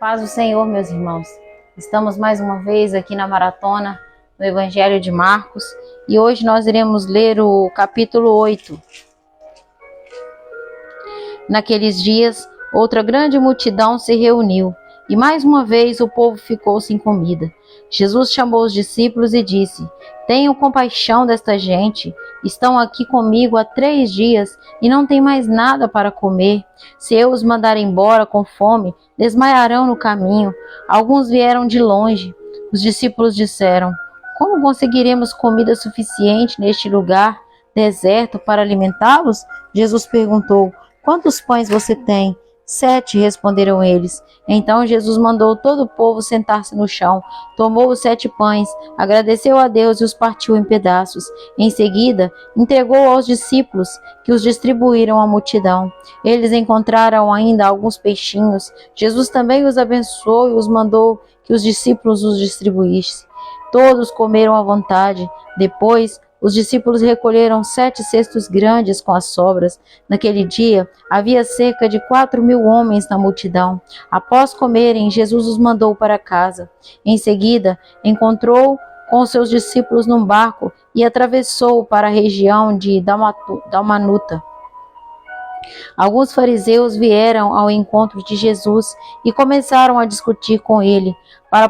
Paz do Senhor, meus irmãos. Estamos mais uma vez aqui na maratona no Evangelho de Marcos e hoje nós iremos ler o capítulo 8. Naqueles dias, outra grande multidão se reuniu e mais uma vez o povo ficou sem comida. Jesus chamou os discípulos e disse: Tenham compaixão desta gente. Estão aqui comigo há 3 dias e não têm mais nada para comer. Se eu os mandar embora com fome, desmaiarão no caminho. Alguns vieram de longe. Os discípulos disseram: Como conseguiremos comida suficiente neste lugar deserto para alimentá-los? Jesus perguntou: Quantos pães você tem? 7, responderam eles. Então Jesus mandou todo o povo sentar-se no chão, tomou os 7 pães, agradeceu a Deus e os partiu em pedaços. Em seguida, entregou aos discípulos, que os distribuíram à multidão. Eles encontraram ainda alguns peixinhos. Jesus também os abençoou e os mandou que os discípulos os distribuíssem. Todos comeram à vontade. Depois, os discípulos recolheram 7 cestos grandes com as sobras. Naquele dia, havia cerca de 4.000 homens na multidão. Após comerem, Jesus os mandou para casa. Em seguida, encontrou com seus discípulos num barco e atravessou para a região de Dalmanuta. Alguns fariseus vieram ao encontro de Jesus e começaram a discutir com ele para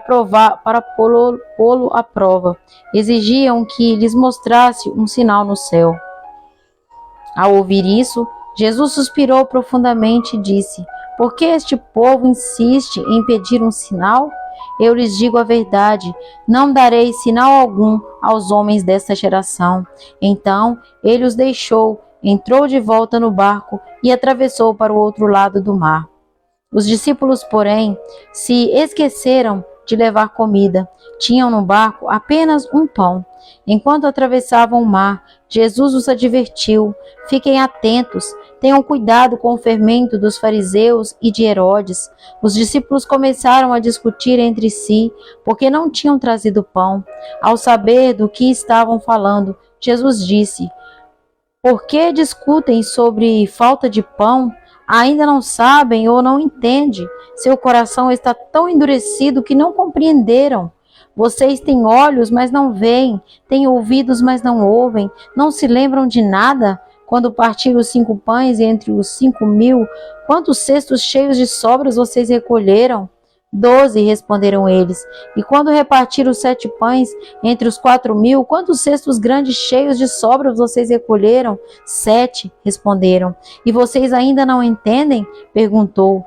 pô-lo à prova. Exigiam que lhes mostrasse um sinal no céu. Ao ouvir isso, Jesus suspirou profundamente e disse: Por que este povo insiste em pedir um sinal? Eu lhes digo a verdade, não darei sinal algum aos homens desta geração. Então ele os deixou, entrou de volta no barco e atravessou para o outro lado do mar. Os discípulos, porém, se esqueceram de levar comida. Tinham no barco apenas um pão. Enquanto atravessavam o mar, Jesus os advertiu: Fiquem atentos, tenham cuidado com o fermento dos fariseus e de Herodes. Os discípulos começaram a discutir entre si, porque não tinham trazido pão. Ao saber do que estavam falando, Jesus disse: Por que discutem sobre falta de pão? Ainda não sabem ou não entendem? Seu coração está tão endurecido que não compreenderam. Vocês têm olhos, mas não veem, têm ouvidos, mas não ouvem, não se lembram de nada? Quando partiram os 5 pães entre os 5.000, quantos cestos cheios de sobras vocês recolheram? 12, responderam eles. E quando repartiram os 7 pães entre os 4.000, quantos cestos grandes cheios de sobras vocês recolheram? 7, responderam. E vocês ainda não entendem? Perguntou.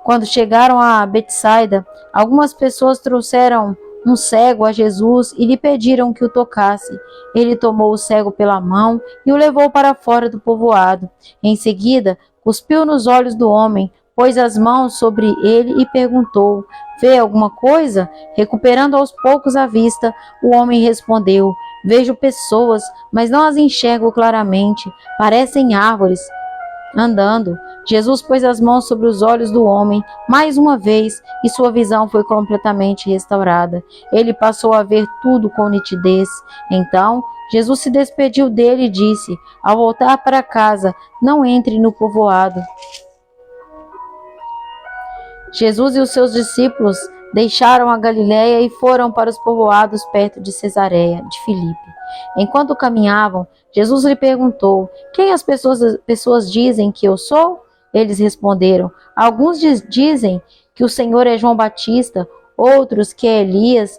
Quando chegaram a Betsaida, algumas pessoas trouxeram um cego a Jesus e lhe pediram que o tocasse. Ele tomou o cego pela mão e o levou para fora do povoado. Em seguida, cuspiu nos olhos do homem, pôs as mãos sobre ele e perguntou: Vê alguma coisa? Recuperando aos poucos a vista, o homem respondeu: Vejo pessoas, mas não as enxergo claramente. Parecem árvores andando. Jesus pôs as mãos sobre os olhos do homem mais uma vez e sua visão foi completamente restaurada. Ele passou a ver tudo com nitidez. Então, Jesus se despediu dele e disse: Ao voltar para casa, não entre no povoado. Jesus e os seus discípulos deixaram a Galiléia e foram para os povoados perto de Cesareia de Filipe. Enquanto caminhavam, Jesus lhe perguntou: Quem as pessoas dizem que eu sou? Eles responderam: Alguns dizem que o Senhor é João Batista, outros que é Elias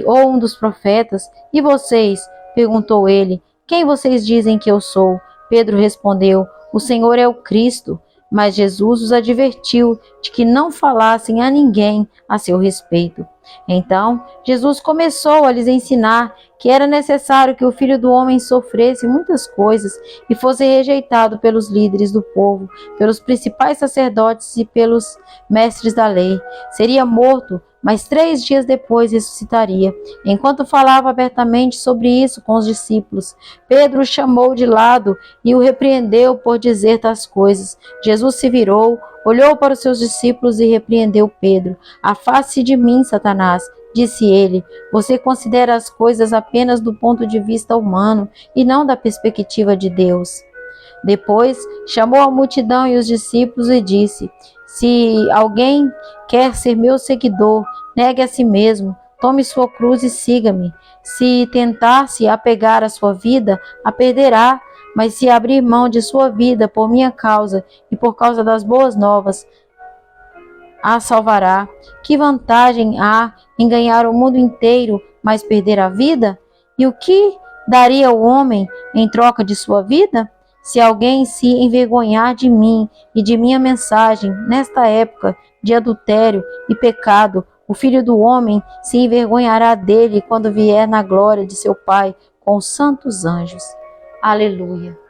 ou um dos profetas. E vocês? Perguntou ele: Quem vocês dizem que eu sou? Pedro respondeu: O Senhor é o Cristo. Mas Jesus os advertiu de que não falassem a ninguém a seu respeito. Então, Jesus começou a lhes ensinar que era necessário que o Filho do Homem sofresse muitas coisas e fosse rejeitado pelos líderes do povo, pelos principais sacerdotes e pelos mestres da lei. Seria morto, mas 3 dias depois ressuscitaria. Enquanto falava abertamente sobre isso com os discípulos, Pedro o chamou de lado e o repreendeu por dizer tais coisas. Jesus se virou, olhou para os seus discípulos e repreendeu Pedro. Afaste-se de mim, Satanás, disse ele. Você considera as coisas apenas do ponto de vista humano e não da perspectiva de Deus. Depois chamou a multidão e os discípulos e disse: Se alguém quer ser meu seguidor, negue a si mesmo, tome sua cruz e siga-me. Se tentar se apegar à sua vida, a perderá, mas se abrir mão de sua vida por minha causa e por causa das boas novas, a salvará. Que vantagem há em ganhar o mundo inteiro, mas perder a vida? E o que daria o homem em troca de sua vida? Se alguém se envergonhar de mim e de minha mensagem nesta época de adultério e pecado, o Filho do Homem se envergonhará dele quando vier na glória de seu Pai com os santos anjos. Aleluia.